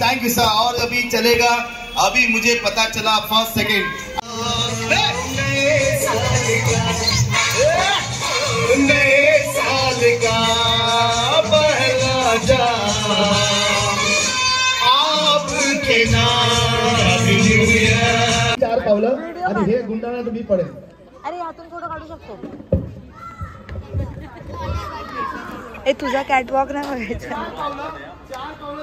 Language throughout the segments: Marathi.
Thank you sir. और अभी चलेगा, अभी मुझे पता चला फर्स्ट सेकेंड नए साल का पहला जाम आपके नाम 4 पावलं आणि हे गुंडाळा तुम्ही पडेल। अरे हातून फोटो काढू शकतो। ए तुझा कॅटवॉक नाही बघायचा। 4 पावलं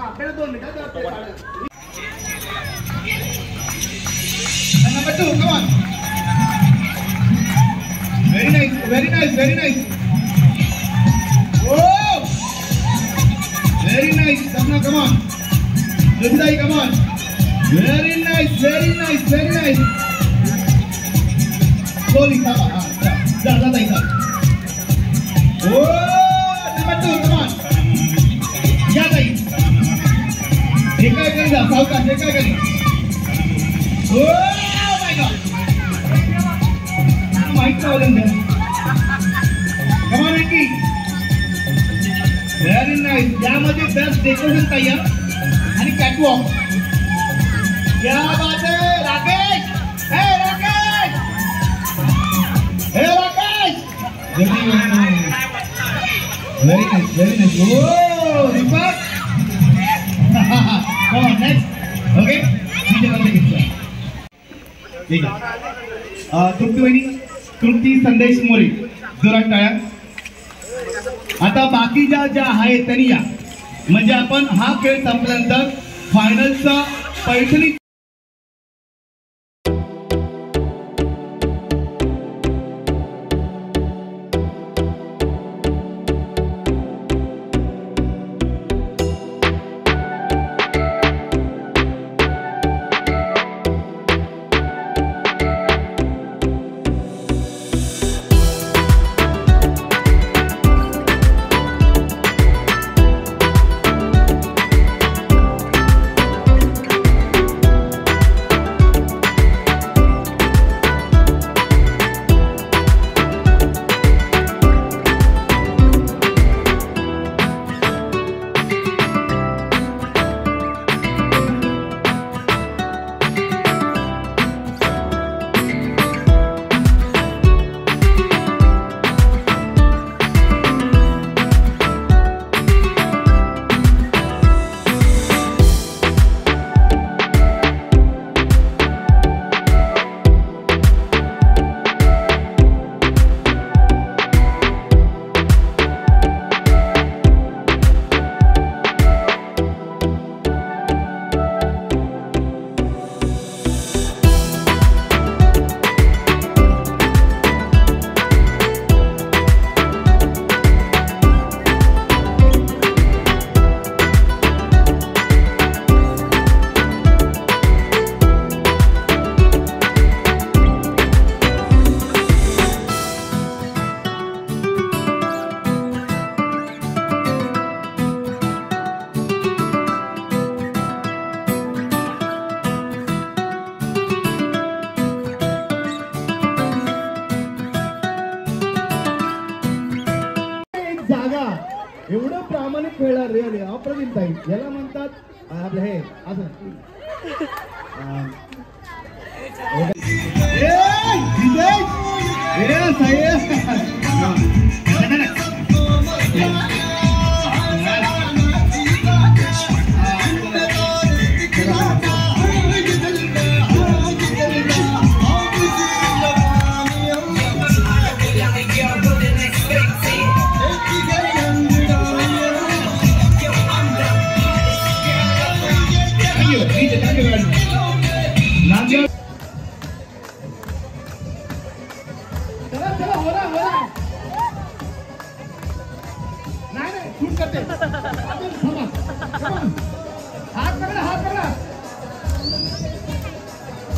आपल्याला 2 मिनिटात Number 2, come on. Very nice, very nice, very nice. Oh, very nice. Sapna, come on. Jyotidai, come on. Very nice, very nice, very nice. Slowly, come on. Jata, jata. Oh, number 2, come on. Ya, guys. Ekay kari da, sauka, ekay kari. Oh my God! Mic problem there. Come on, Ricky. Very nice. यामध्ये बेस्ट डेकोरेशन तयार आणि कॅटवॉक. क्या बात है, राकेश? हे राकेश! हे Rakesh! Very nice, very nice. Oh, Deepak. Come on, next. Okay. ठीक आहे। तृप्ती संदेश मोरे, जोरात टाळ्या। आता बाकीच्या ज्या आहेत त्यांनी या, म्हणजे आपण हा खेळ संपल्यानंतर फायनलचा पैठणी एवढं प्रामाणिक खेळणार रे अप्रतिम ताई, याला म्हणतात आपलं हे असं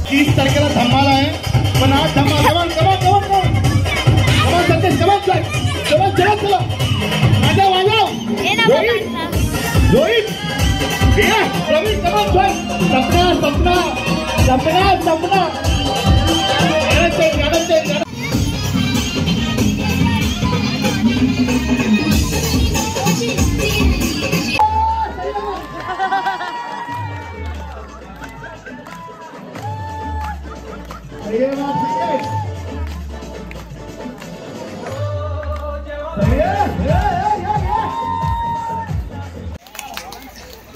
तीस तारखेला धमाल आहे, पण आज धमाल सतीश चला माझा वाजव रोहित प्रवीण सपना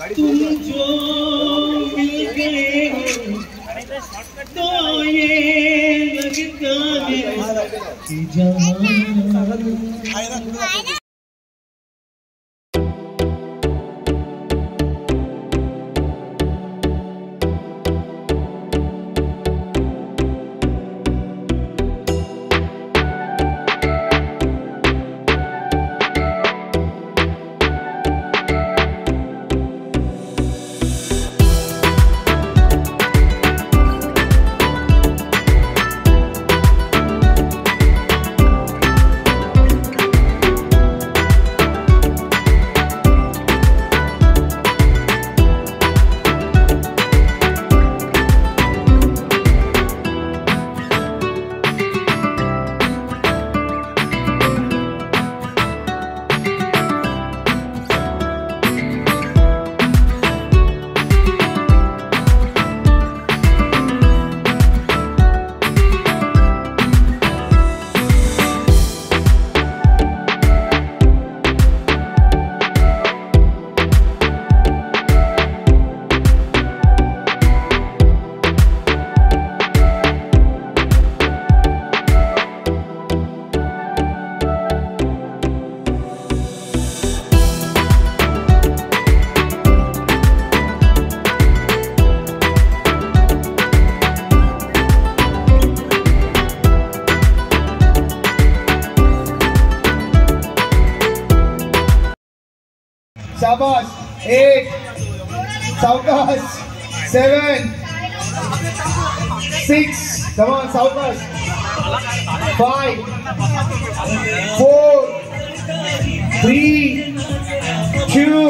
तुम जो मिल गए हो तो ये लगता है कि जहां शाबाश 8 सावकाश 7 6 come on सावकाश 5 4 3 2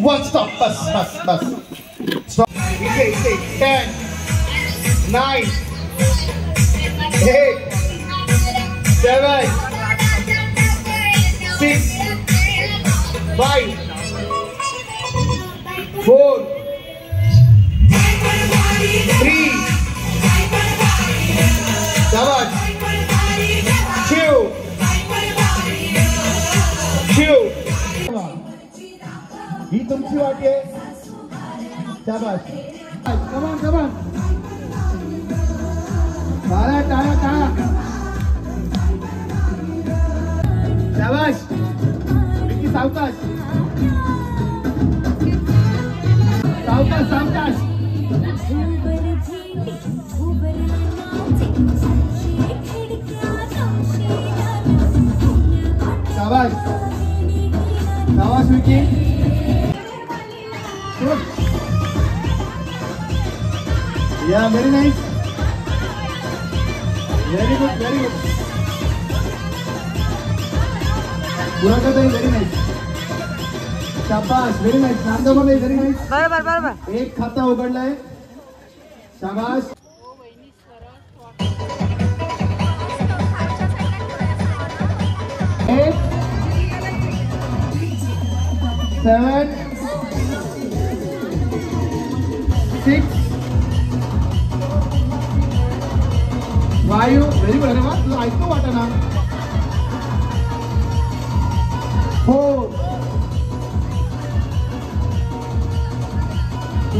1 stop बस stop इसे 10 9 8 7 6 5 4 3 शाबाश 2 ही तुमची वाटी आहे शाबाश कमान टाळा शाबाश विकी सावकाश शाबाश विकी या व्हेरी नाईस व्हेरी गुड पुरातन व्हेरी नाईस शाबाश व्हेरी नाईस नांदोबाई व्हेरी नाईस बरोबर एक खाता उघडलाय शाबाश 8 7 6 5 व्हेरी गुड अरे वा तुला ऐकतो वाटा ना 4 3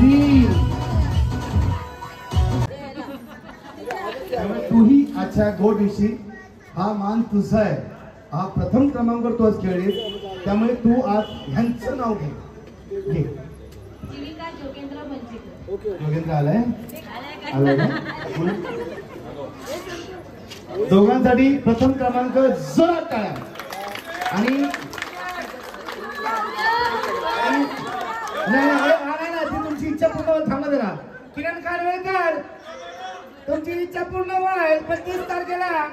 तूही अच्छा गोड दिवशी हा मान तुझा आहे हा प्रथम क्रमांकावर तू आज खेळलीस त्यामुळे तू आज ह्यांचं नाव घे जोगेंद्र आलाय दोघांसाठी प्रथम क्रमांक जोरात टाळ्या आणि नाही तुमची इच्छा पूर्ण थांबा जरा किरण कारवेकर तुमची इच्छा पूर्ण व्हाल 25 तारखेला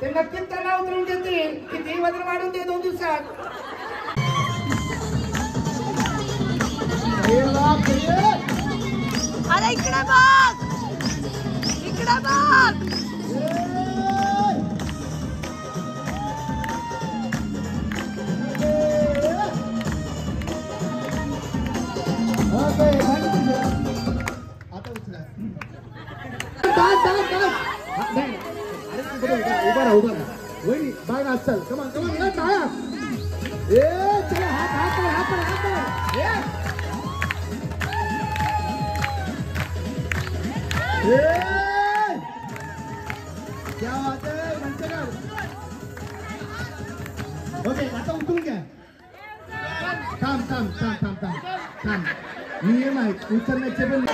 ते नक्कीच त्यांना उतरून देतील किती वजन वाढून दे 2 दिवसात अरे इकडे बघ आता उचला वहिनी बाय नाच चल कमान कमान या टाळ्या ए चला हात क्या बात है म्हणते का ओके आता उठून घ्या थांब नियम आहेत उचलण्याचे पण